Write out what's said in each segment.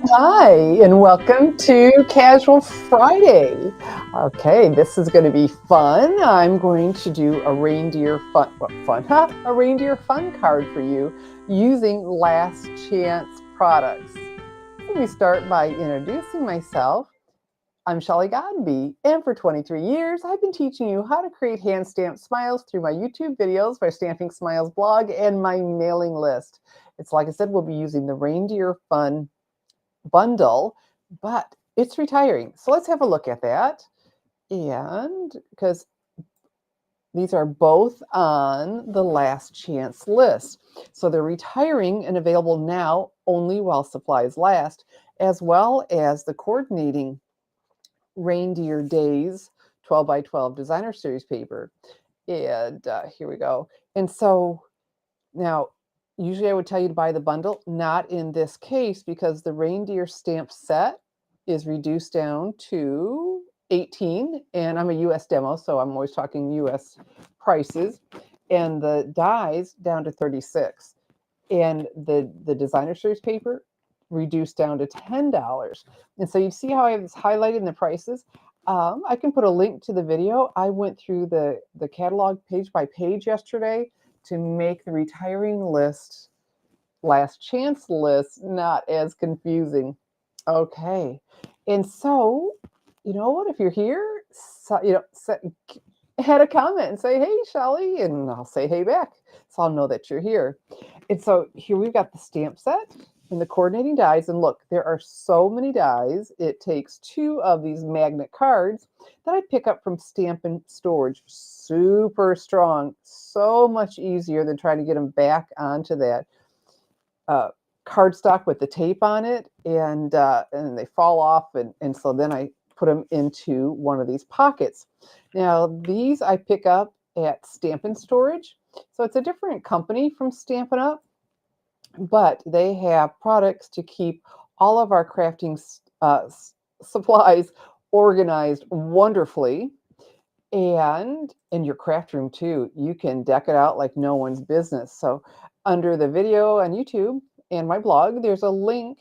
Hi, and welcome to Casual Friday. Okay, this is going to be fun. I'm going to do a reindeer a reindeer fun card for you using last chance products. Let me start by introducing myself. I'm Shelly Godby, and for 23 years, I've been teaching you how to create hand stamped smiles through my YouTube videos, my Stamping Smiles blog, and my mailing list. It's like I said, we'll be using the Reindeer Fun bundle, but it's retiring. So let's have a look at that. And because these are both on the last chance list. So they're retiring and available now only while supplies last, as well as the coordinating Reindeer Days 12 by 12 designer series paper. And here we go. And so now, usually I would tell you to buy the bundle, not in this case because the reindeer stamp set is reduced down to 18, and I'm a US demo, so I'm always talking US prices, and the dies down to 36. And the designer series paper reduced down to $10. And so you see how I have this highlighted in the prices. I can put a link to the video. I went through the catalog page by page yesterday to make the retiring list, last chance list, not as confusing. Okay. And so, you know what? If you're here, add a comment and say, hey, Shelly, and I'll say, hey, back. So I'll know that you're here. And so here we've got the stamp set and the coordinating dies. And look, there are so many dies. It takes 2 of these magnet cards that I pick up from Stampin Storage. Super strong, so much easier than trying to get them back onto that cardstock with the tape on it, and they fall off, and so then I put them into one of these pockets. Now these I pick up at Stampin Storage, so it's a different company from Stampin' Up, but they have products to keep all of our crafting supplies organized wonderfully. And in your craft room too, you can deck it out like no one's business. So under the video on YouTube and my blog, there's a link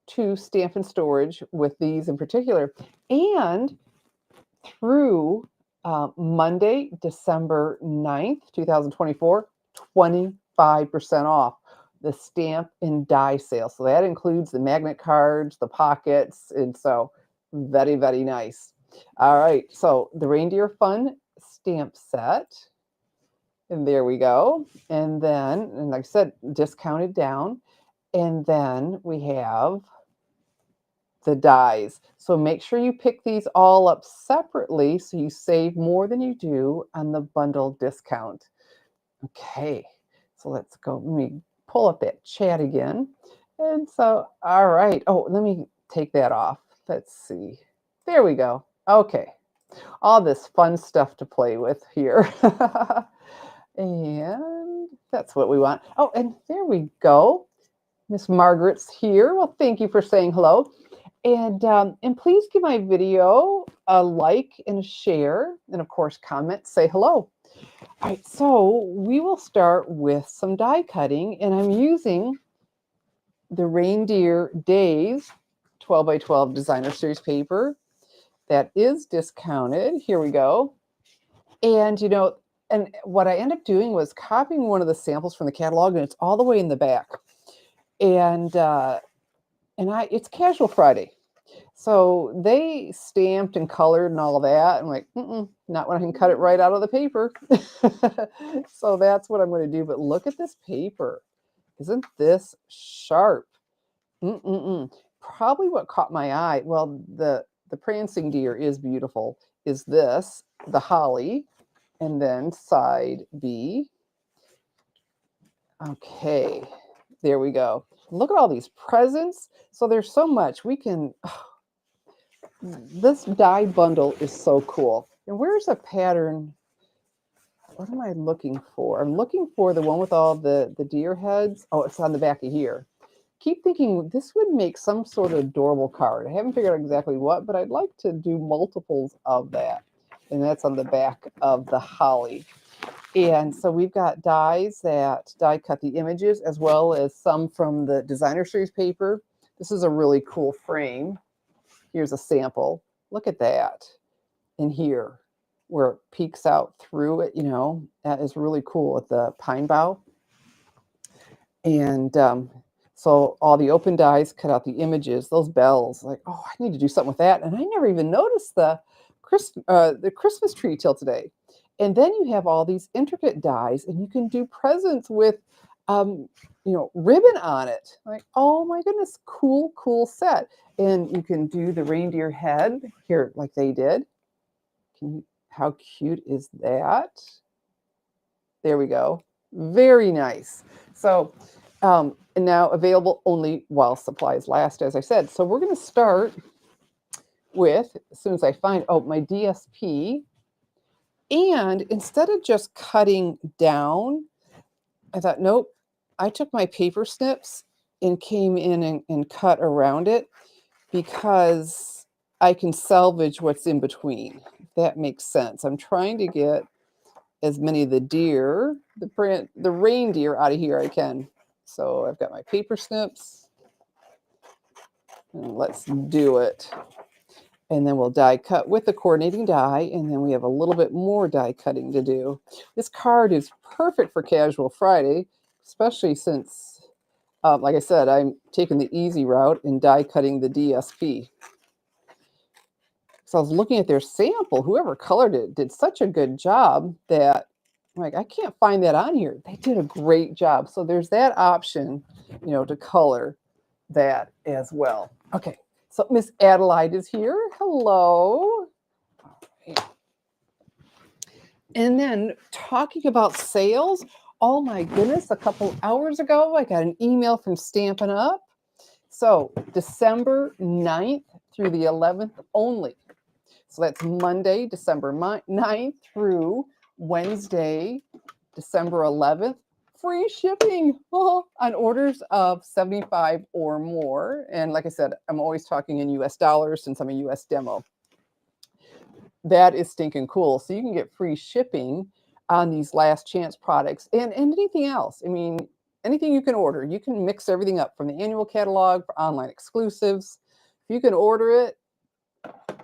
to Stampin' Storage with these in particular. And through Monday, December 9th, 2024, 25% off the stamp and die sale. So that includes the magnet cards, the pockets, and so very, very nice. All right, so the Reindeer Fun stamp set, and there we go. And then, and like I said, discounted down. And then we have the dies. So make sure you pick these all up separately so you save more than you do on the bundle discount. Okay, so let's go. Let me pull up that chat again. And so, all right. Oh, let me take that off. Let's see. There we go. Okay, all this fun stuff to play with here. And that's what we want. Oh, and there we go. Miss Margaret's here. Well, thank you for saying hello. And please give my video a like and a share, and of course, comment, say hello. All right, so we will start with some die cutting, and I'm using the Reindeer Days 12 by 12 designer series paper that is discounted. Here we go. And you know, and what I ended up doing was copying one of the samples from the catalog, and it's all the way in the back. And it's Casual Friday. So they stamped and colored and all of that. I'm like, not when I can cut it right out of the paper. So that's what I'm going to do. But look at this paper. Isn't this sharp? Probably what caught my eye, well, the prancing deer is beautiful, is this, the holly, and then side B. Okay, there we go. Look at all these presents. So there's so much we can. This die bundle is so cool. And where's a pattern? What am I looking for? I'm looking for the one with all the deer heads. Oh, it's on the back of here. Keep thinking this would make some sort of adorable card. I haven't figured out exactly what, but I'd like to do multiples of that. And that's on the back of the holly. And so we've got dies that die cut the images, as well as some from the designer series paper This is a really cool frame. Here's a sample. Look at that in here where it peeks out through it, you know, that is really cool with the pine bough. And so all the open dies cut out the images, those bells, like, oh, I need to do something with that. And I never even noticed the Christmas tree till today. And then you have all these intricate dies, and you can do presents with, um, you know, ribbon on it. Like, oh my goodness, cool, cool set. And you can do the reindeer head here like they did. How cute is that? There we go. Very nice. So, and now available only while supplies last, as I said. So we're going to start with, as soon as I find, oh, my DSP. And instead of just cutting down, I thought, nope, I took my paper snips and came in and cut around it because I can salvage what's in between. If that makes sense. I'm trying to get as many of the deer, the reindeer out of here I can. So I've got my paper snips, and let's do it. And then we'll die cut with the coordinating die, and then we have a little bit more die cutting to do. This card is perfect for Casual Friday, especially since, like I said, I'm taking the easy route and die cutting the DSP. So I was looking at their sample. Whoever colored it did such a good job that I'm like, I can't find that on here. They did a great job. So there's that option, you know, to color that as well. Okay, so Miss Adelaide is here. Hello. And then talking about sales, oh my goodness, a couple hours ago, I got an email from Stampin' Up. So December 9th through the 11th only. So that's Monday, December 9th through Wednesday, December 11th. Free shipping on orders of 75 or more. And like I said, I'm always talking in US dollars since I'm a US demo. That is stinking cool. So you can get free shipping on these last chance products and anything else. I mean, anything you can order. You can mix everything up from the annual catalog for online exclusives. If you can order it,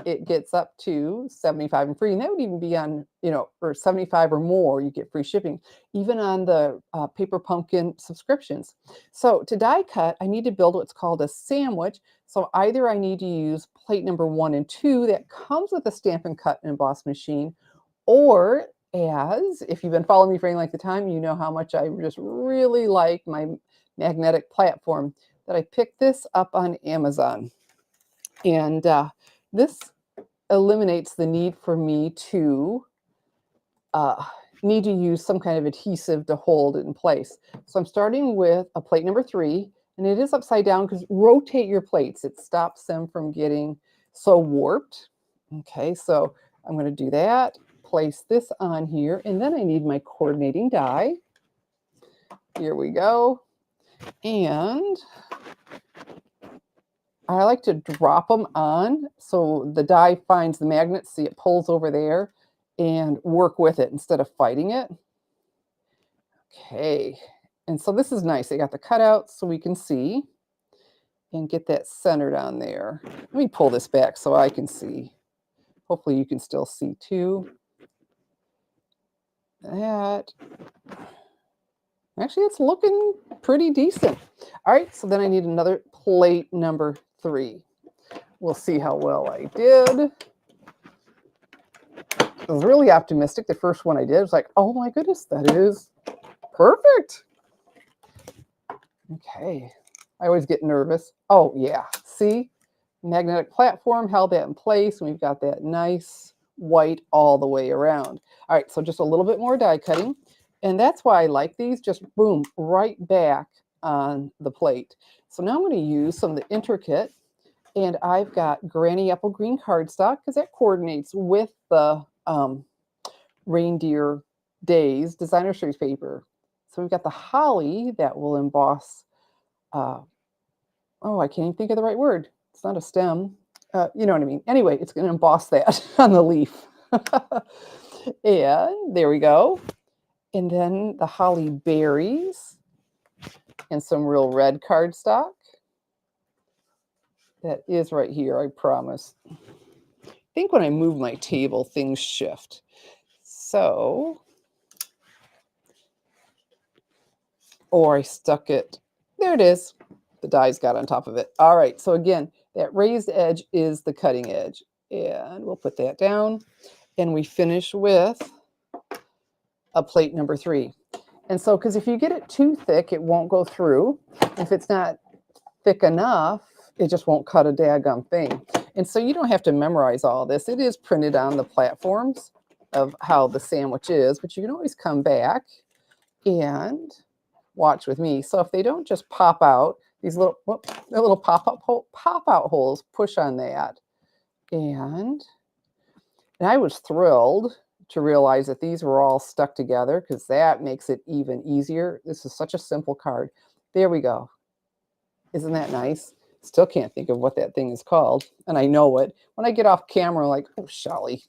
it gets up to 75 and free. And that would even be on, you know, or 75 or more, you get free shipping, even on the Paper Pumpkin subscriptions. So to die cut, I need to build what's called a sandwich. So either I need to use plate number 1 and 2 that comes with a Stampin' Cut and Emboss machine, or as, if you've been following me for any length of time, you know how much I just really like my magnetic platform, that I picked this up on Amazon. And this eliminates the need for me to use some kind of adhesive to hold it in place. So I'm starting with a plate number 3, and it is upside down because rotate your plates. It stops them from getting so warped. Okay, so I'm going to do that, place this on here, and then I need my coordinating die. Here we go. And I like to drop them on so the die finds the magnet, see it pulls over there, and work with it instead of fighting it. Okay, and so this is nice. I got the cutouts so we can see and get that centered on there. Let me pull this back so I can see. Hopefully you can still see too. That. Actually, it's looking pretty decent. All right, so then I need another plate number 3. We'll see how well I did. I was really optimistic. The first one I did was like, oh my goodness, that is perfect. Okay, I always get nervous. Oh yeah, see? Magnetic platform held that in place, and we've got that nice white all the way around. All right, so just a little bit more die cutting. And that's why I like these, just boom, right back on the plate. So now I'm going to use some of the intricate, and I've got Granny Apple Green cardstock because that coordinates with the Reindeer Days designer series paper. So we've got the holly that will emboss, oh, I can't even think of the right word. It's not a stem. You know what I mean. Anyway, it's going to emboss that on the leaf. And there we go. And then the holly berries and some real red cardstock. That is right here, I promise. I think when I move my table, things shift. So, or I stuck it. There it is. The dies got on top of it. All right. So again, that raised edge is the cutting edge. And we'll put that down. And we finish with a plate number 3. And so, because if you get it too thick, it won't go through. If it's not thick enough, it just won't cut a daggum thing. And so you don't have to memorize all this. It is printed on the platforms of how the sandwich is, but you can always come back and watch with me. So if they don't just pop out, these little pop-out holes, push on that. And I was thrilled to realize that these were all stuck together because that makes it even easier. This is such a simple card. There we go. Isn't that nice? Still can't think of what that thing is called. And I know it. When I get off camera, I'm like, oh, Shelly.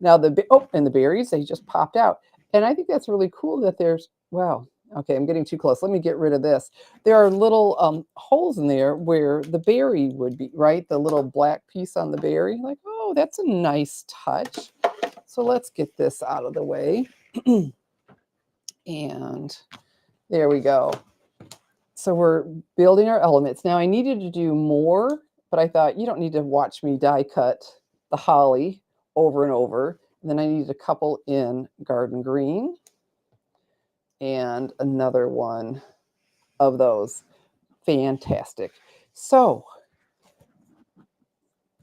Now and the berries, they just popped out. And I think that's really cool that there's, wow. Okay, I'm getting too close. Let me get rid of this. There are little holes in there where the berry would be, right? The little black piece on the berry. Like, oh, that's a nice touch. So let's get this out of the way. And there we go. So we're building our elements. Now I needed to do more, but I thought you don't need to watch me die cut the holly over and over. And then I needed a couple in garden green and another one of those. Fantastic. So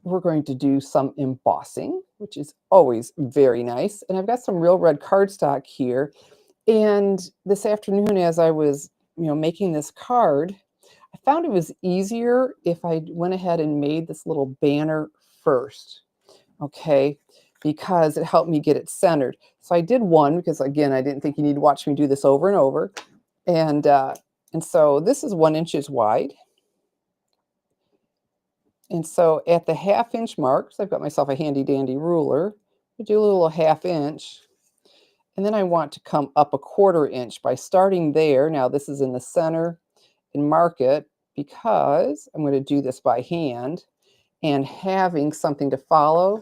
we're going to do some embossing, which is always very nice. And I've got some real red cardstock here. And this afternoon, as I was making this card, I found it was easier if I went ahead and made this little banner first, okay, because it helped me get it centered. So I did one because, again, I didn't think you need to watch me do this over and over. And so this is 1 inch wide. And so at the 1/2 inch mark, so I've got myself a handy dandy ruler, I do a little 1/2 inch. And then I want to come up a 1/4 inch by starting there. Now this is in the center, and mark it because I'm going to do this by hand, and having something to follow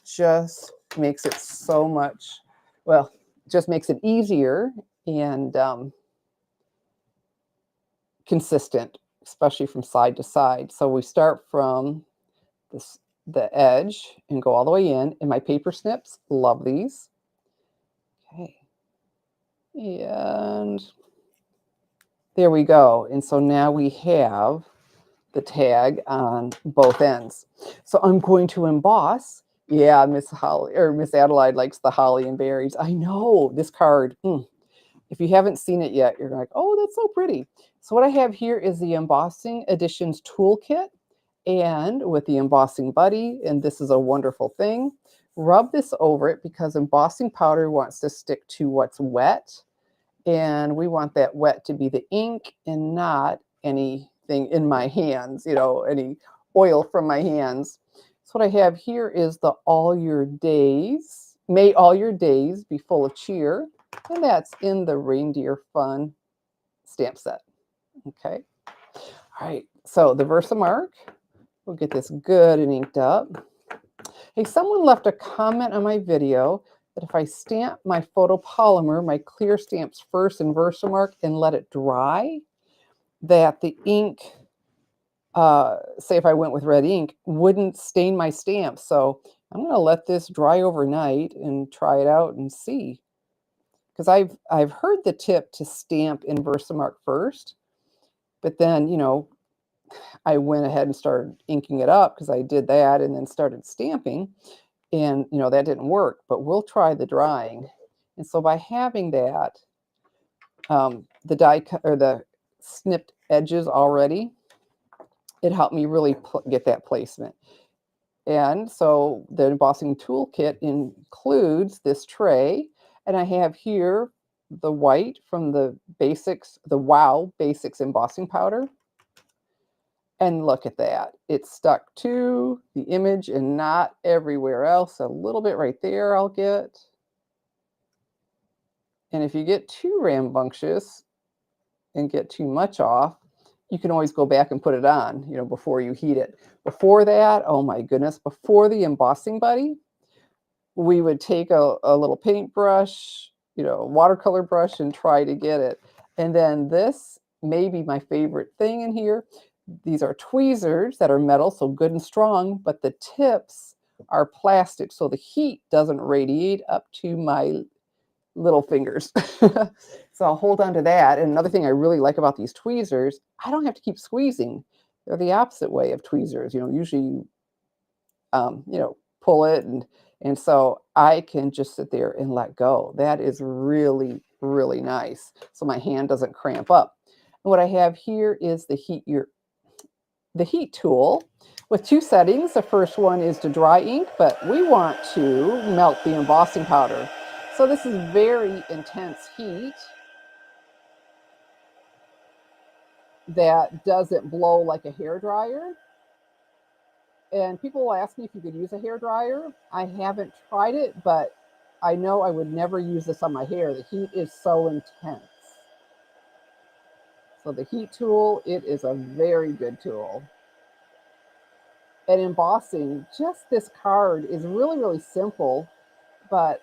just makes it so much, well, just makes it easier and consistent, especially from side to side. So we start from the edge and go all the way in. And my paper snips, love these. Okay. And there we go. And so now we have the tag on both ends. So I'm going to emboss. Yeah, Miss Holly or Miss Adelaide likes the holly and berries. I know this card. If you haven't seen it yet, you're like, oh, that's so pretty. So what I have here is the Embossing Editions Toolkit, and with the embossing buddy, and this is a wonderful thing. Rub this over it because embossing powder wants to stick to what's wet, and we want that wet to be the ink and not anything in my hands, any oil from my hands. So what I have here is the All Your Days, May All Your Days Be Full of Cheer, and that's in the Reindeer Fun stamp set. Okay. All right. So the Versamark, we'll get this good and inked up. Hey, someone left a comment on my video that if I stamp my photopolymer, my clear stamps first in Versamark and let it dry, that the ink, say if I went with red ink, wouldn't stain my stamp. So I'm going to let this dry overnight and try it out and see. Because I've heard the tip to stamp in Versamark first, but then, I went ahead and started inking it up because I did that and then started stamping, and, that didn't work, but we'll try the drying. And so by having that, the die cut or the snipped edges already, it helped me really get that placement. And so the embossing toolkit includes this tray, and I have here the white from the basics, the Wow Basics embossing powder. And look at that. It's stuck to the image and not everywhere else. A little bit right there I'll get. And if you get too rambunctious and get too much off, you can always go back and put it on, you know, before you heat it. Before that, oh my goodness, before the embossing buddy, we would take a little paintbrush, you know, watercolor brush and try to get it. And then this may be my favorite thing in here. These are tweezers that are metal, so good and strong, but the tips are plastic, so the heat doesn't radiate up to my little fingers. So I'll hold on to that. And another thing I really like about these tweezers, I don't have to keep squeezing. They're the opposite way of tweezers. You know, usually you know, pull it and so I can just sit there and let go. That is really, really nice. So my hand doesn't cramp up. And what I have here is the heat tool with two settings. The first one is to dry ink, but we want to melt the embossing powder. So this is very intense heat that doesn't blow like a hair dryer. And people will ask me if you could use a hair dryer. I haven't tried it, but I know I would never use this on my hair. The heat is so intense. So the heat tool, it is a very good tool. And embossing, just this card is really, really simple, but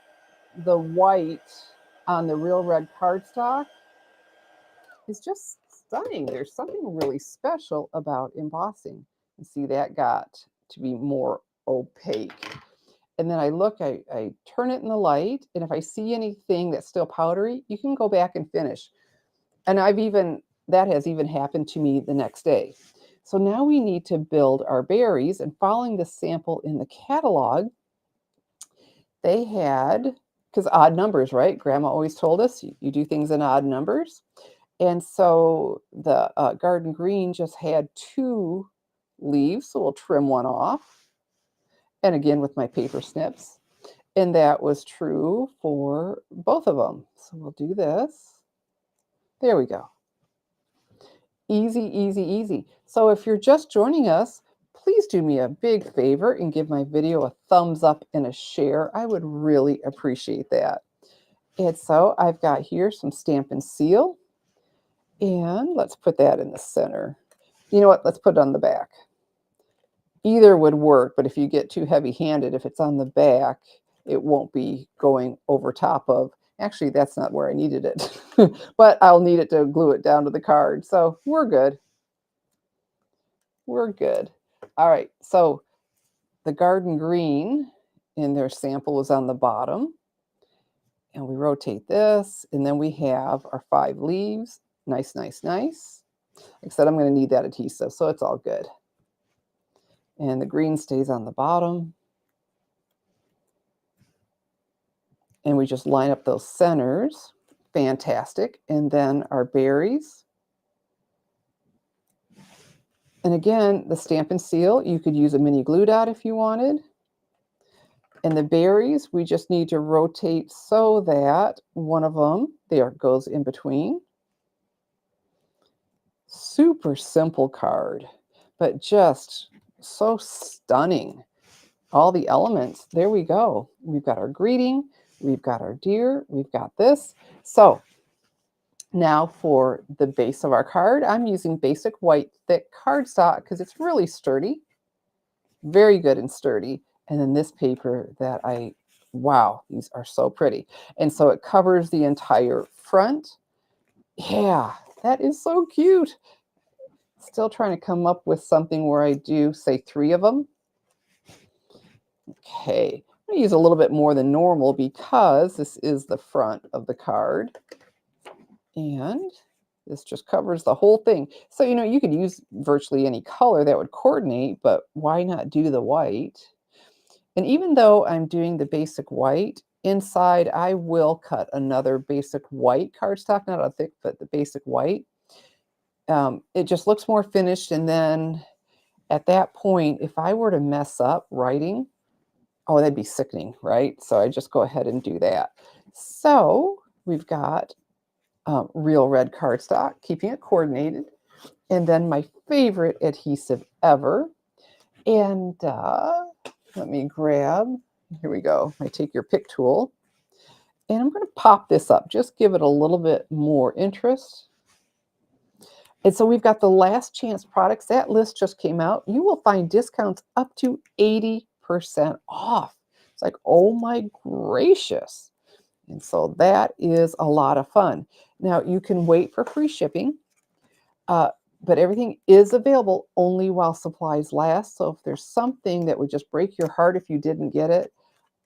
the white on the real red cardstock is just stunning. There's something really special about embossing. You see, that got to be more opaque. And then I look, I turn it in the light, and if I see anything that's still powdery, you can go back and finish. And that has even happened to me the next day. So now we need to build our berries, and following the sample in the catalog, they had, because odd numbers, right? Grandma always told us you do things in odd numbers. And so the garden green just had 2 leaves, so we'll trim one off. And again, with my paper snips. And that was true for both of them. So we'll do this. There we go. Easy, easy, easy. So if you're just joining us, please do me a big favor and give my video a thumbs up and a share. I would really appreciate that. And so I've got here some Stampin' Seal. And let's put that in the center. You know what? Let's put it on the back. Either would work, but if you get too heavy-handed, if it's on the back, it won't be going over top of. Actually, that's not where I needed it, but I'll need it to glue it down to the card. So we're good. We're good. All right, so the garden green in their sample is on the bottom. And we rotate this, and then we have our 5 leaves. Nice, nice, nice. Like I said, I'm going to need that adhesive, so it's all good. And the green stays on the bottom. And we just line up those centers. Fantastic. And then our berries. And again, the Stampin' Seal, you could use a mini glue dot if you wanted. And the berries, we just need to rotate so that one of them, there, goes in between. Super simple card, but just so stunning. All the elements, there we go. We've got our greeting, we've got our deer, we've got this. So now for the base of our card, I'm using basic white thick cardstock because it's really sturdy, very good and sturdy. And then this paper that wow, these are so pretty. And so it covers the entire front. Yeah, that is so cute. Still trying to come up with something where I do, say, 3 of them. Okay, I'm going to use a little bit more than normal because this is the front of the card. And this just covers the whole thing. So, you know, you could use virtually any color that would coordinate, but why not do the white? And even though I'm doing the basic white, inside I will cut another basic white cardstock, not a thick, but the basic white. It just looks more finished. And then at that point, if I were to mess up writing, oh, that'd be sickening, right? So I just go ahead and do that. So we've got real red cardstock, keeping it coordinated. And then my favorite adhesive ever. And let me grab, here we go. I take your pick tool. And I'm going to pop this up, just give it a little bit more interest. And so we've got the last chance products. That list just came out. You will find discounts up to 80% off. It's like, oh my gracious. And so that is a lot of fun. Now you can wait for free shipping, but everything is available only while supplies last. So if there's something that would just break your heart if you didn't get it,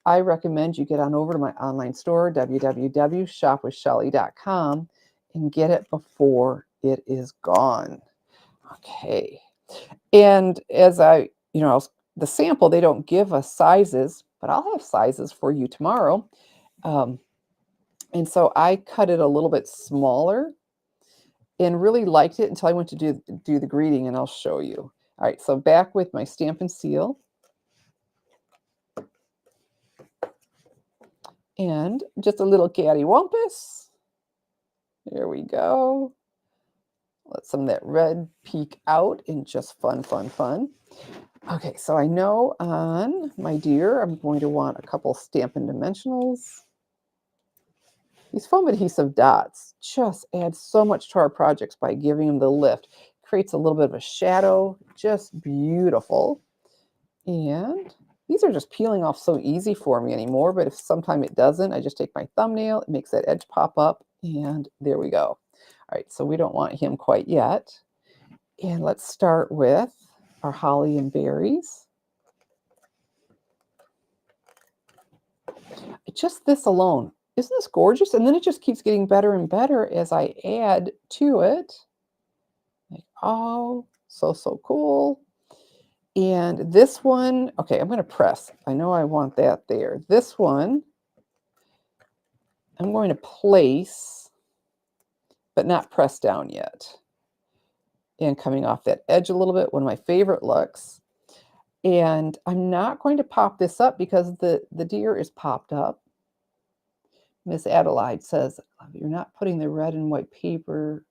I recommend you get on over to my online store, www.shopwithshelly.com, and get it before it is gone. Okay. And as the sample, they don't give us sizes, but I'll have sizes for you tomorrow. And so I cut it a little bit smaller and really liked it until I went to do the greeting, and I'll show you. All right, so back with my Stampin' Seal. And just a little cattywampus. There we go. Let some of that red peek out and just fun, fun, fun. Okay, so I know on my deer, I'm going to want a couple Stampin' Dimensionals. These foam adhesive dots just add so much to our projects by giving them the lift. Creates a little bit of a shadow, just beautiful. And these are just peeling off so easy for me anymore, but if sometime it doesn't, I just take my thumbnail, it makes that edge pop up, and there we go. All right, so we don't want him quite yet. And let's start with our holly and berries. Just this alone. Isn't this gorgeous? And then it just keeps getting better and better as I add to it. Like, oh, so, so cool. And this one, okay, I'm going to press. I know I want that there. This one, I'm going to place, but not press down yet. And coming off that edge a little bit, one of my favorite looks. And I'm not going to pop this up because the deer is popped up. Miss Adelaide says, you're not putting the red and white paper,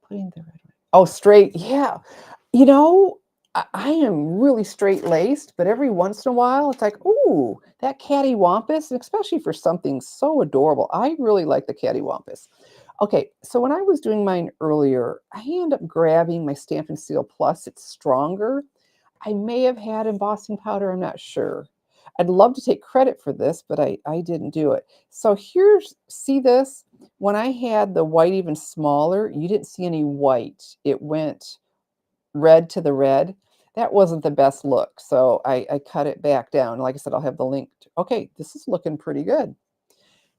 putting the red. Oh, straight. Yeah. You know, I am really straight-laced, but every once in a while, it's like, ooh, that cattywampus, especially for something so adorable. I really like the cattywampus. Okay, so when I was doing mine earlier, I ended up grabbing my Stampin' Seal Plus. It's stronger. I may have had embossing powder, I'm not sure. I'd love to take credit for this, but I didn't do it. So here's, see this? When I had the white even smaller, you didn't see any white. It went red to the red. That wasn't the best look, so I cut it back down. Like I said, I'll have the link. Okay, this is looking pretty good.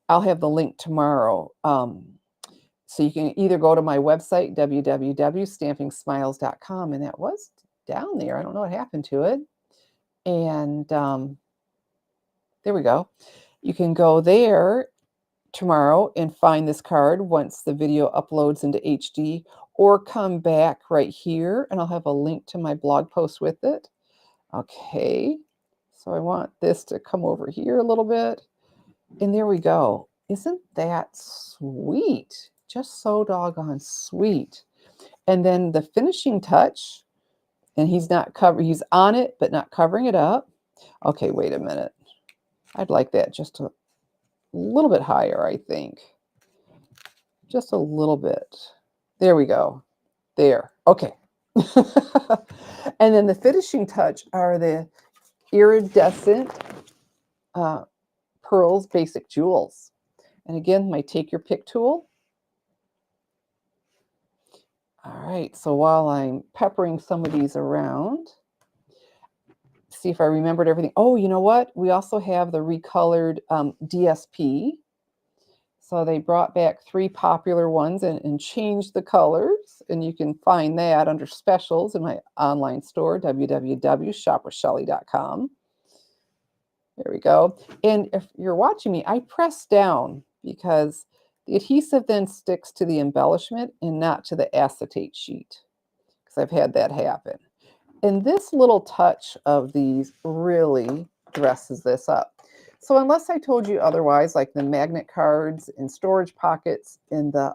I'll have the link tomorrow. So you can either go to my website, www.stampingsmiles.com, and that was down there. I don't know what happened to it. And there we go. You can go there tomorrow and find this card once the video uploads into HD, or come back right here and I'll have a link to my blog post with it. Okay, so I want this to come over here a little bit, and there we go. Isn't that sweet? Just so doggone sweet. And then the finishing touch, and he's not covered, he's on it but not covering it up. Okay, wait a minute. I'd like that just a little bit higher, I think. Just a little bit. There we go. There. Okay. And then the finishing touch are the iridescent pearls basic jewels. And again, my take your pick tool. All right, so while I'm peppering some of these around, see if I remembered everything. Oh, you know what? We also have the recolored DSP. So they brought back 3 popular ones and changed the colors. And you can find that under specials in my online store, www.shopwithshelly.com. There we go. And if you're watching me, I press down because the adhesive then sticks to the embellishment and not to the acetate sheet, because I've had that happen. And this little touch of these really dresses this up. So unless I told you otherwise, like the magnet cards and storage pockets in the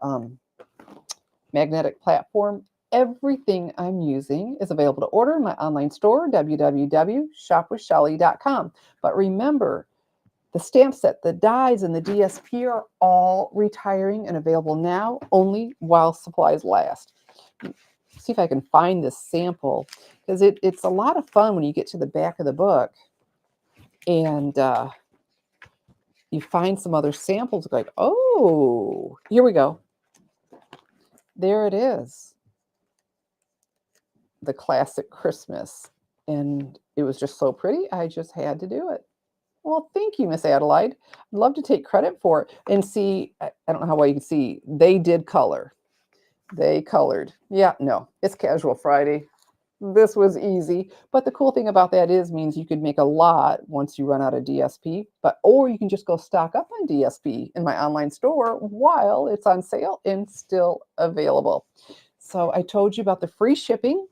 magnetic platform, everything I'm using is available to order in my online store, www.shopwithshelly.com. But remember, the stamp set, the dies, and the DSP are all retiring and available now only while supplies last. see if I can find this sample, because it's a lot of fun when you get to the back of the book and you find some other samples like, oh, here we go. There it is. The classic Christmas. And it was just so pretty. I just had to do it. Well, thank you, Miss Adelaide. I'd love to take credit for it. And see, I don't know how well you can see, they did color. They colored. Yeah, no, it's Casual Friday. This was easy. But the cool thing about that is means you could make a lot once you run out of DSP, or you can just go stock up on DSP in my online store while it's on sale and still available. So I told you about the free shipping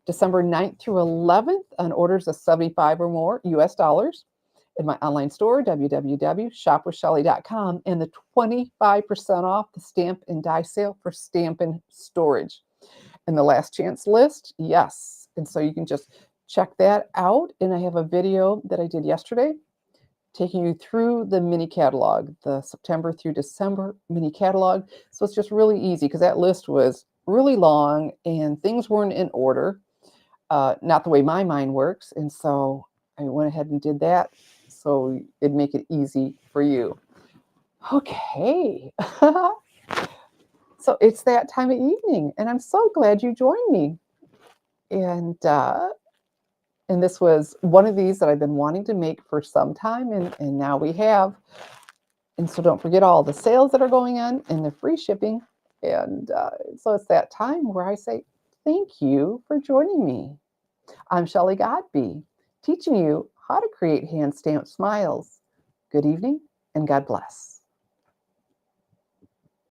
December 9th through 11th on orders of 75 or more US dollars in my online store, www.shopwithshelly.com, and the 25% off the stamp and die sale for Stampin' storage. And the last chance list, yes. And so you can just check that out. And I have a video that I did yesterday taking you through the mini catalog, the September through December mini catalog. So it's just really easy because that list was really long and things weren't in order, not the way my mind works. And so I went ahead and did that so it'd make it easy for you. Okay. So it's that time of evening, and I'm so glad you joined me. And this was one of these that I've been wanting to make for some time, and now we have. And so don't forget all the sales that are going on and the free shipping. And so it's that time where I say thank you for joining me. I'm Shelley Godby, teaching you how to create hand-stamped smiles. Good evening, and God bless.